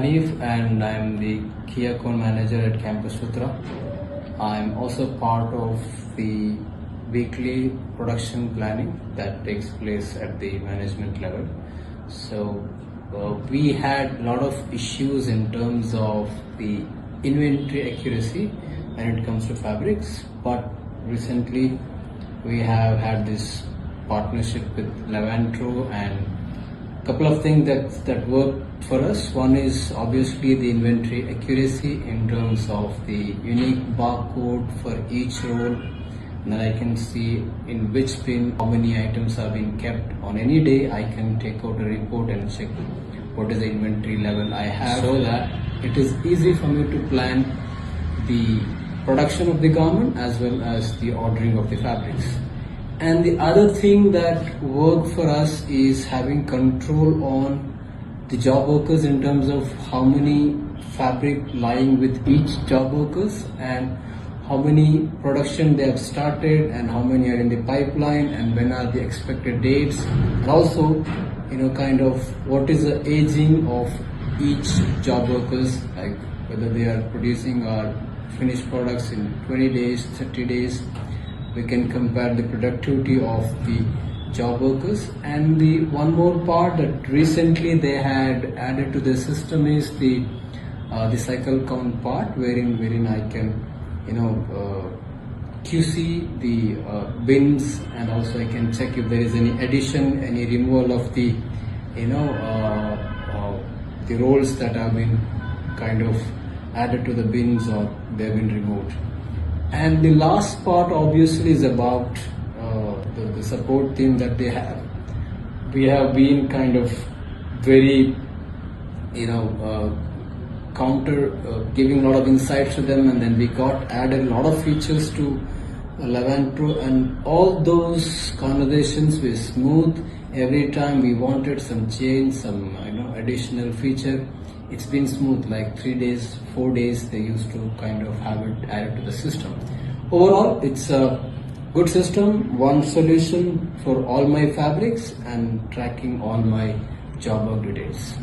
Hanif and I'm the Key Account Manager at Campus Sutra. I'm also part of the weekly production planning that takes place at the management level. So we had a lot of issues in terms of the inventory accuracy when it comes to fabrics, but recently we have had this partnership with Levantro and a couple of things that worked for us. One is obviously the inventory accuracy in terms of the unique barcode for each roll. And then I can see in which bin how many items have been kept. On any day I can take out a report and check what is the inventory level I have, so that it is easy for me to plan the production of the garment as well as the ordering of the fabrics. And the other thing that worked for us is having control on the job workers in terms of how many fabric lying with each job workers and how many production they have started and how many are in the pipeline and when are the expected dates, and also kind of what is the aging of each job workers, like whether they are producing our finished products in 20 days, 30 days. We can compare the productivity of the job workers. And the one more part that recently they had added to the system is the cycle count part, wherein I can QC the bins, and also I can check if there is any addition, any removal of the the rolls that have been kind of added to the bins or they've been removed. And the last part obviously is about the support team that they have. We have been kind of very giving a lot of insights to them, and then we got added a lot of features to Levantro, and all those conversations were smooth. Every time we wanted some change, some additional feature, it's been smooth. Like 3 days, 4 days, they used to kind of have it added to the system. Overall, it's a good system, one solution for all my fabrics and tracking all my job work details.